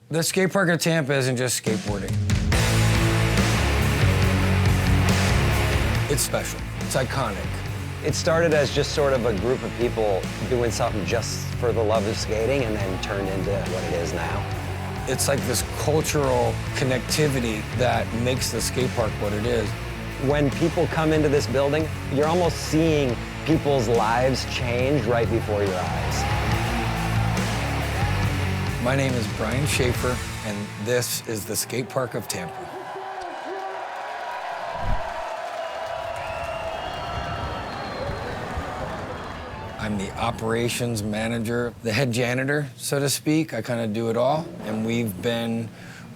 The Skatepark of Tampa isn't just skateboarding. It's special, it's iconic. It started as just sort of a group of people doing something just for the love of skating and then turned into what it is now. It's like this cultural connectivity that makes the skate park what it is. When people come into this building, you're almost seeing people's lives change right before your eyes. My name is Brian Schaefer, and this is the Skatepark of Tampa. I'm the operations manager, the head janitor, so to speak. I kind of do it all, and we've been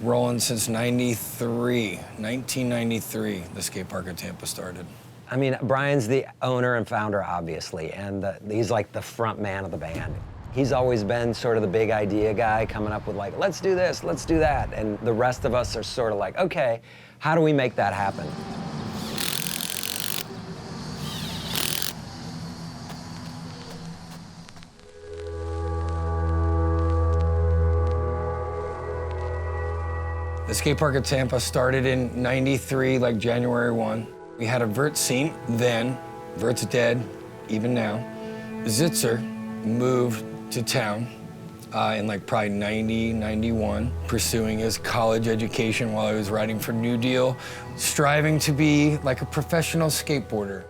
rolling since 1993, the Skatepark of Tampa started. I mean, Brian's the owner and founder, obviously, and he's like the front man of the band. He's always been sort of the big idea guy, coming up with like, let's do this, let's do that. And the rest of us are sort of like, okay, how do we make that happen? The Skatepark of Tampa started in '93, like January 1. We had a vert scene then. Vert's dead, even now. Zitzer moved to town in like probably 90, 91, pursuing his college education while he was riding for New Deal, striving to be like a professional skateboarder.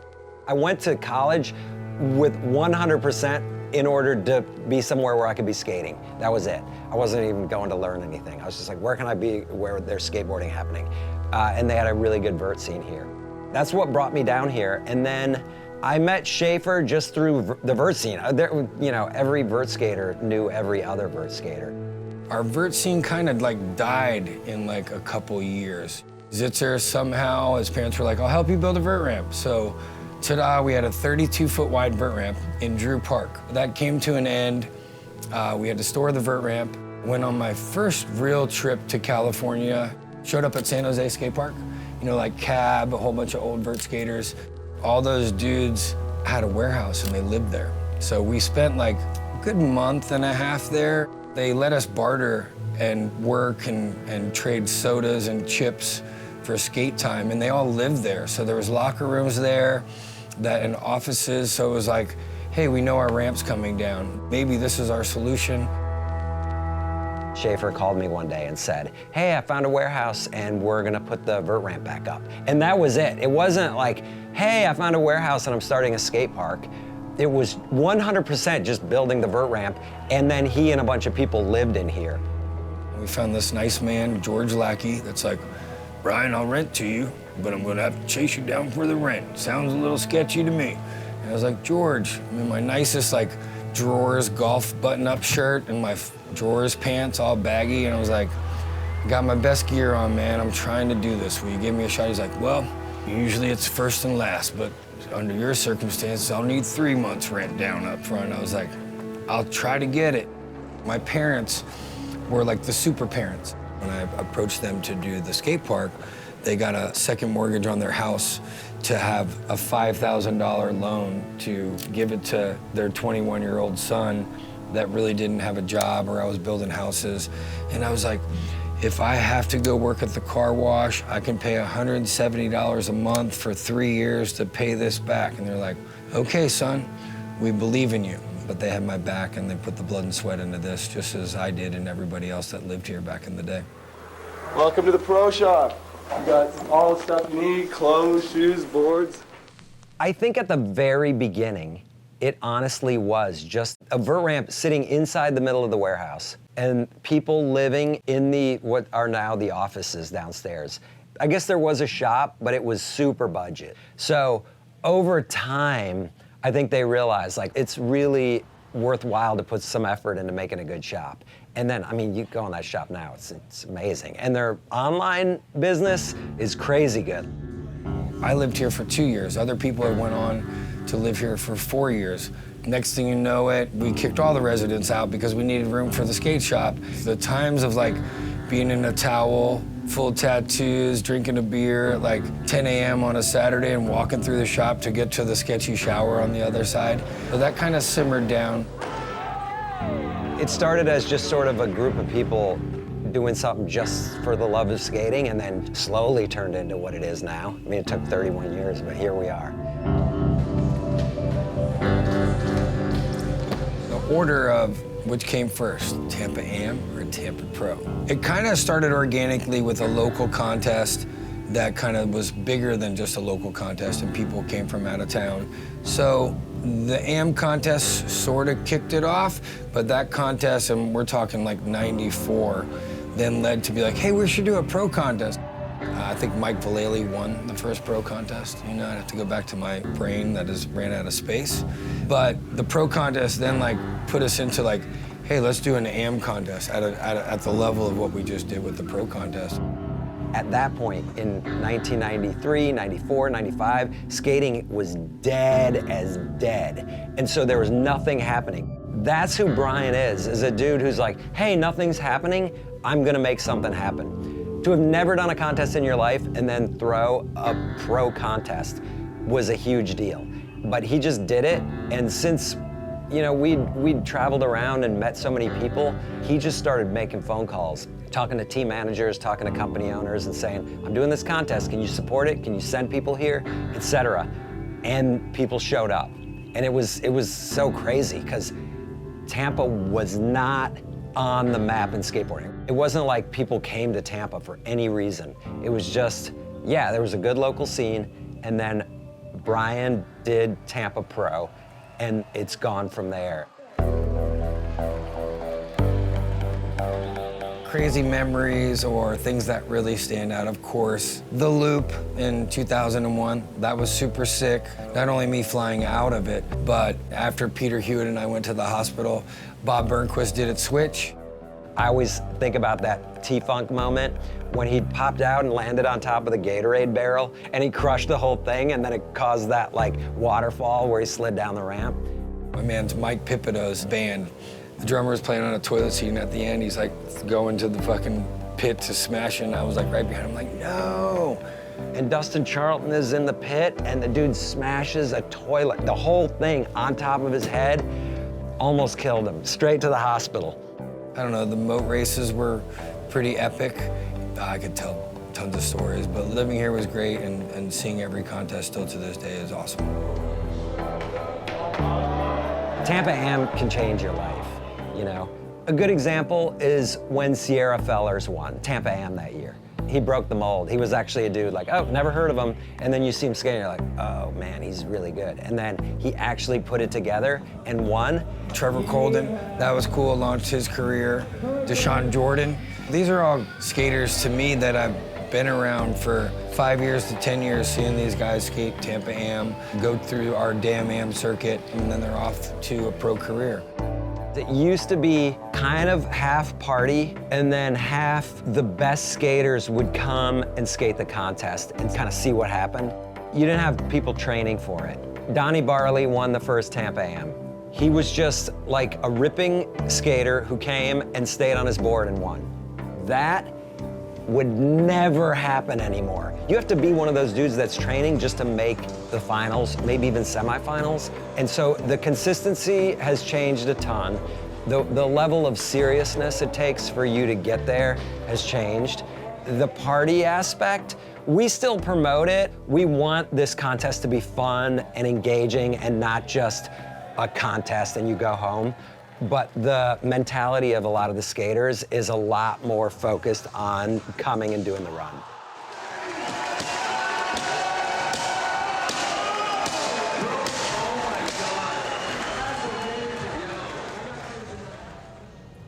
I went to college with 100% in order to be somewhere where I could be skating. That was it. I wasn't even going to learn anything. I was just like, where can I be where there's skateboarding happening? And they had a really good vert scene here. That's what brought me down here. And then I met Schaefer just through the vert scene. You know, every vert skater knew every other vert skater. Our vert scene kind of like died in like a couple years. Zitzer somehow, his parents were like, I'll help you build a vert ramp. So ta-da, we had a 32-foot wide vert ramp in Drew Park. That came to an end. We had to store the vert ramp. Went on my first real trip to California. Showed up at San Jose Skate Park. You know, like Cab, a whole bunch of old vert skaters. All those dudes had a warehouse and they lived there. So we spent like a good month and a half there. They let us barter and work and trade sodas and chips for skate time, and they all lived there. So there was locker rooms there and offices, so it was like, hey, we know our ramp's coming down. Maybe this is our solution. Schaefer called me one day and said, hey, I found a warehouse and we're gonna put the vert ramp back up. And that was it. It wasn't like, hey, I found a warehouse and I'm starting a skate park. It was 100% just building the vert ramp, and then he and a bunch of people lived in here. We found this nice man, George Lackey, that's like, Brian, I'll rent to you, but I'm gonna have to chase you down for the rent. Sounds a little sketchy to me. And I was like, George, I'm in my nicest like drawers, golf button-up shirt, and my drawers pants all baggy, and I was like, got my best gear on, man. I'm trying to do this. Will you give me a shot? He's like, well, usually it's first and last, but under your circumstances, I'll need 3 months rent down up front. I was like, I'll try to get it. My parents were like the super parents. When I approached them to do the skate park, they got a second mortgage on their house to have a $5,000 loan to give it to their 21-year-old son that really didn't have a job, or I was building houses. And I was like, if I have to go work at the car wash, I can pay $170 a month for 3 years to pay this back. And they're like, okay, son, we believe in you. But they had my back, and they put the blood and sweat into this, just as I did and everybody else that lived here back in the day. Welcome to the pro shop. You got all the stuff you need, clothes, shoes, boards. I think at the very beginning, it honestly was just a vert ramp sitting inside the middle of the warehouse and people living in what are now the offices downstairs. I guess there was a shop, but it was super budget. So over time, I think they realized like it's really worthwhile to put some effort into making a good shop. And then, I mean, you go in that shop now, it's amazing. And their online business is crazy good. I lived here for 2 years. Other people have went on to live here for 4 years. Next thing you know it, we kicked all the residents out because we needed room for the skate shop. The times of like being in a towel, full tattoos, drinking a beer at like 10 a.m. on a Saturday and walking through the shop to get to the sketchy shower on the other side. So that kind of simmered down. It started as just sort of a group of people doing something just for the love of skating, and then slowly turned into what it is now. I mean, it took 31 years, but here we are. The order of which came first, Tampa Am or Tampa Pro? It kind of started organically with a local contest that kind of was bigger than just a local contest, and people came from out of town. So the AM contest sort of kicked it off, but that contest, and we're talking like 94, then led to be like, hey, we should do a pro contest. I think Mike Vallely won the first pro contest. You know, I'd have to go back to my brain that has ran out of space. But the pro contest then like put us into like, hey, let's do an AM contest at the level of what we just did with the pro contest. At that point, in 1993, 94, 95, skating was dead as dead. And so there was nothing happening. That's who Brian is a dude who's like, hey, nothing's happening, I'm gonna make something happen. To have never done a contest in your life and then throw a pro contest was a huge deal. But he just did it, and since we'd traveled around and met so many people, he just started making phone calls, talking to team managers, talking to company owners, and saying, I'm doing this contest, can you support it? Can you send people here, etc. And people showed up. And it was so crazy, because Tampa was not on the map in skateboarding. It wasn't like people came to Tampa for any reason. It was just, yeah, there was a good local scene, and then Brian did Tampa Pro, and it's gone from there. Crazy memories or things that really stand out, of course. The loop in 2001, that was super sick. Not only me flying out of it, but after Peter Hewitt and I went to the hospital, Bob Burnquist did it switch. I always think about that T-Funk moment when he popped out and landed on top of the Gatorade barrel, and he crushed the whole thing, and then it caused that like waterfall where he slid down the ramp. My man's Mike Pipito's band. The drummer was playing on a toilet seat, and at the end, he's like going to the fucking pit to smash it, and I was like right behind him, like, no. And Dustin Charlton is in the pit, and the dude smashes a toilet, the whole thing on top of his head, almost killed him, straight to the hospital. I don't know, the moat races were pretty epic. I could tell tons of stories, but living here was great, and seeing every contest still to this day is awesome. Tampa Am can change your life, you know? A good example is when Sierra Fellers won Tampa Am that year. He broke the mold. He was actually a dude like, oh, never heard of him. And then you see him skating, you're like, oh man, he's really good. And then he actually put it together and won. Trevor Colden, that was cool, launched his career. Deshaun Jordan. These are all skaters to me that I've been around for 5 years to 10 years, seeing these guys skate Tampa Am, go through our damn Am circuit, and then they're off to a pro career. It used to be kind of half party, and then half the best skaters would come and skate the contest and kind of see what happened. You didn't have people training for it. Donnie Barley won the first Tampa Am. He was just like a ripping skater who came and stayed on his board and won. That would never happen anymore. You have to be one of those dudes that's training just to make the finals, maybe even semifinals. And so the consistency has changed a ton. The level of seriousness it takes for you to get there has changed. The party aspect, we still promote it. We want this contest to be fun and engaging and not just a contest and you go home. But the mentality of a lot of the skaters is a lot more focused on coming and doing the run.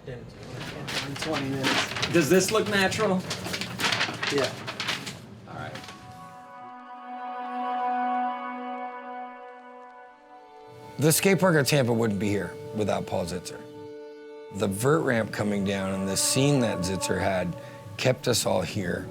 In 20 minutes. Does this look natural? Yeah. All right. The Skatepark of Tampa wouldn't be here without Paul Zitzer. The vert ramp coming down and the scene that Zitzer had kept us all here.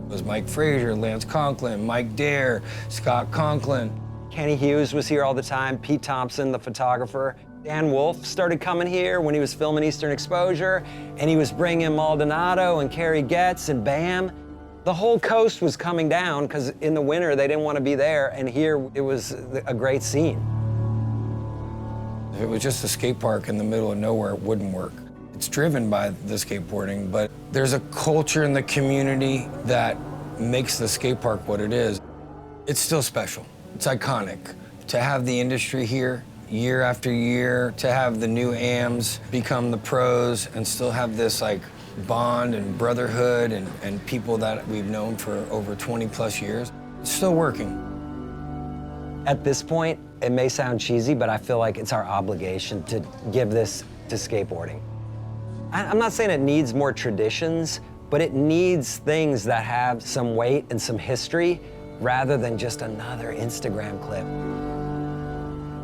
It was Mike Frazier, Lance Conklin, Mike Dare, Scott Conklin. Kenny Hughes was here all the time, Pete Thompson, the photographer. Dan Wolf started coming here when he was filming Eastern Exposure, and he was bringing Maldonado and Kerry Getz and Bam. The whole coast was coming down because in the winter they didn't want to be there, and here it was a great scene. If it was just a skate park in the middle of nowhere, it wouldn't work. It's driven by the skateboarding, but there's a culture in the community that makes the skate park what it is. It's still special. It's iconic. To have the industry here year after year, to have the new AMs become the pros and still have this like bond and brotherhood and people that we've known for over 20 plus years, it's still working. At this point, it may sound cheesy, but I feel like it's our obligation to give this to skateboarding. I'm not saying it needs more traditions, but it needs things that have some weight and some history rather than just another Instagram clip.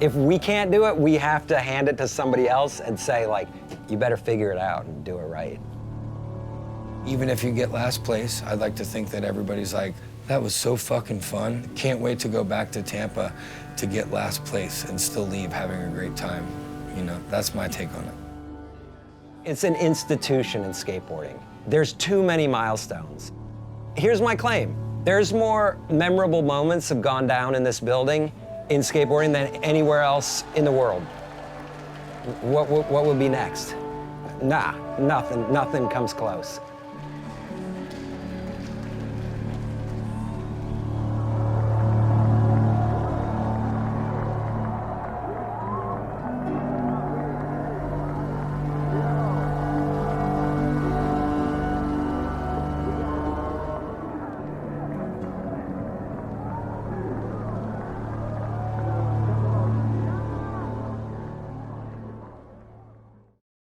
If we can't do it, we have to hand it to somebody else and say, like, you better figure it out and do it right. Even if you get last place, I'd like to think that everybody's like, that was so fucking fun. Can't wait to go back to Tampa to get last place and still leave having a great time. You know, that's my take on it. It's an institution in skateboarding. There's too many milestones. Here's my claim. There's more memorable moments have gone down in this building in skateboarding than anywhere else in the world. What would be next? Nah, nothing comes close.